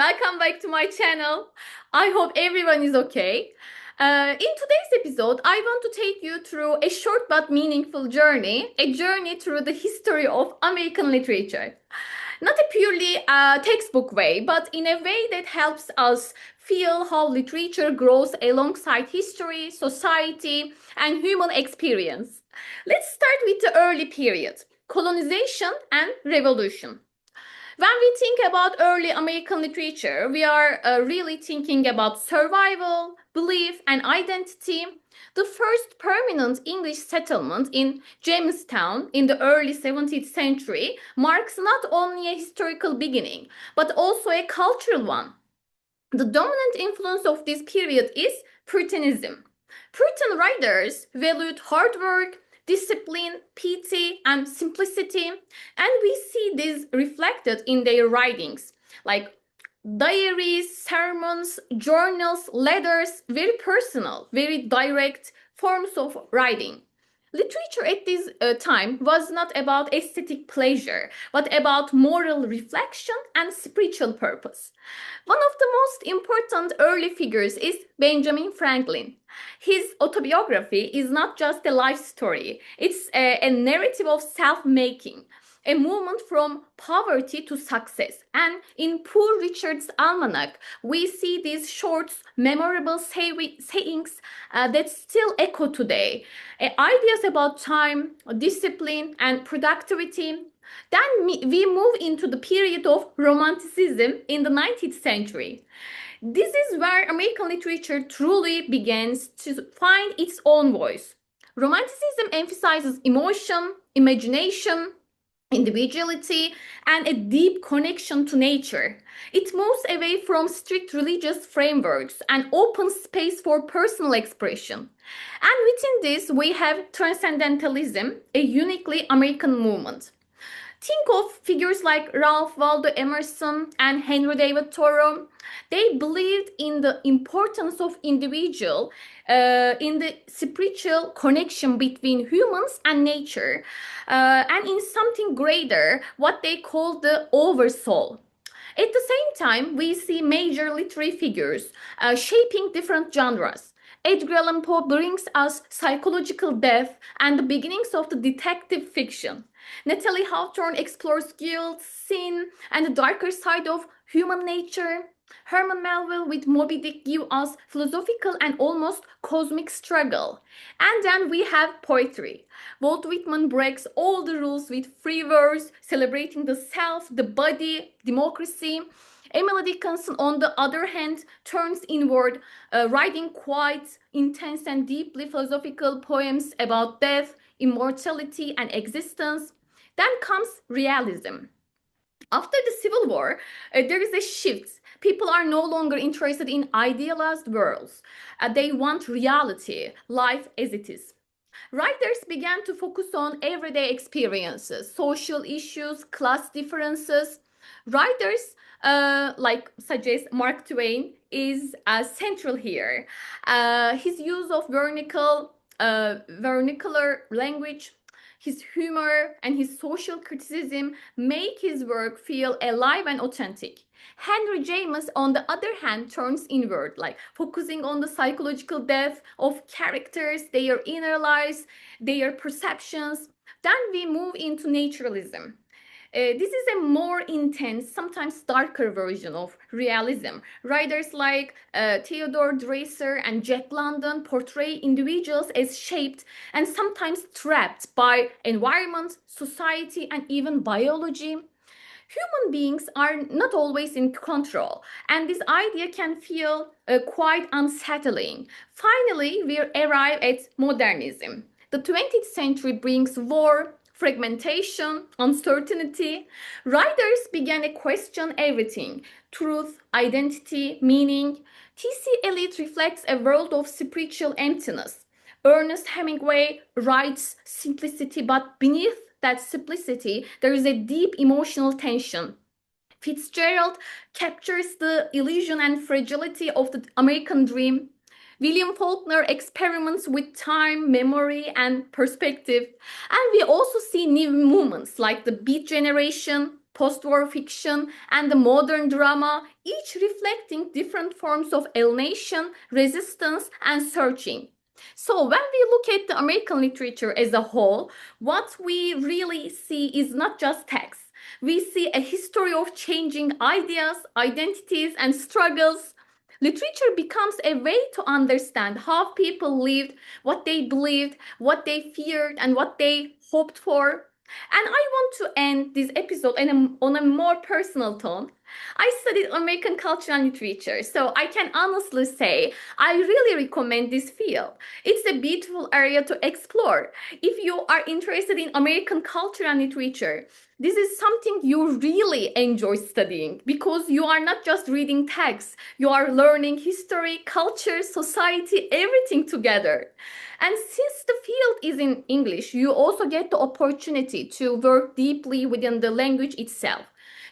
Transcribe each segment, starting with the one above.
Welcome back to my channel. I hope everyone is okay. In today's episode, I want to take you through a short but meaningful journey, a journey through the history of American literature. Not a purely textbook way, but in a way that helps us feel how literature grows alongside history, society, and human experience. Let's start with the early period, colonization and revolution. When we think about early American literature, we are really thinking about survival, belief, and identity. The first permanent English settlement in Jamestown in the early 17th century marks not only a historical beginning, but also a cultural one. The dominant influence of this period is Puritanism. Puritan writers valued hard work, discipline, piety, and simplicity, and we see this reflected in their writings, like diaries, sermons, journals, letters, very personal, very direct forms of writing. Literature at this time was not about aesthetic pleasure, but about moral reflection and spiritual purpose. One of the most important early figures is Benjamin Franklin. His autobiography is not just a life story, it's a narrative of self making, a movement from poverty to success. And in Poor Richard's Almanac, we see these short, memorable sayings that still echo today. Ideas about time, discipline, and productivity. Then we move into the period of Romanticism in the 19th century. This is where American literature truly begins to find its own voice. Romanticism emphasizes emotion, imagination, individuality, and a deep connection to nature. It moves away from strict religious frameworks and opens space for personal expression. And within this, we have Transcendentalism, a uniquely American movement. Think of figures like Ralph Waldo Emerson and Henry David Thoreau. They believed in the importance of individual, in the spiritual connection between humans and nature, and in something greater, what they call the oversoul. At the same time, we see major literary figures shaping different genres. Edgar Allan Poe brings us psychological depth and the beginnings of the detective fiction. Natalie Hawthorne explores guilt, sin, and the darker side of human nature. Herman Melville with Moby Dick give us philosophical and almost cosmic struggle. And then we have poetry. Walt Whitman breaks all the rules with free verse, celebrating the self, the body, democracy. Emily Dickinson, on the other hand, turns inward, writing quite intense and deeply philosophical poems about death, immortality, and existence. Then comes realism. After the Civil War, there is a shift. People are no longer interested in idealized worlds. They want reality, life as it is. Writers began to focus on everyday experiences, social issues, class differences. Writers suggest Mark Twain is central here. His use of vernacular language, his humor, and his social criticism make his work feel alive and authentic. Henry James, on the other hand, turns inward, like focusing on the psychological depth of characters, their inner lives, their perceptions. Then we move into naturalism. This is a more intense, sometimes darker version of realism. Writers like Theodore Dreiser and Jack London portray individuals as shaped and sometimes trapped by environment, society, and even biology. Human beings are not always in control, and this idea can feel quite unsettling. Finally, we arrive at modernism. The 20th century brings war, fragmentation, uncertainty. Writers began to question everything: truth, identity, meaning. T.C. Eliot reflects a world of spiritual emptiness. Ernest Hemingway writes simplicity, but beneath that simplicity, there is a deep emotional tension. Fitzgerald captures the illusion and fragility of the American dream. William Faulkner experiments with time, memory, and perspective. And we also see new movements like the Beat Generation, postwar fiction, and the modern drama, each reflecting different forms of alienation, resistance, and searching. So, when we look at the American literature as a whole, what we really see is not just text. We see a history of changing ideas, identities, and struggles. Literature becomes a way to understand how people lived, what they believed, what they feared, and what they hoped for. And I want to end this episode on a more personal tone. I studied American culture and literature, so I can honestly say I really recommend this field. It's a beautiful area to explore. If you are interested in American culture and literature, this is something you really enjoy studying because you are not just reading texts, you are learning history, culture, society, everything together. And since the field is in English, you also get the opportunity to work deeply within the language itself.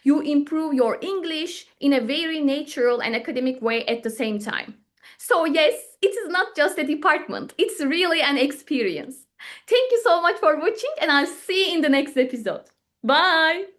You improve your English in a very natural and academic way at the same time. So, yes, it is not just a department, it's really an experience. Thank you so much for watching, and I'll see you in the next episode. Bye!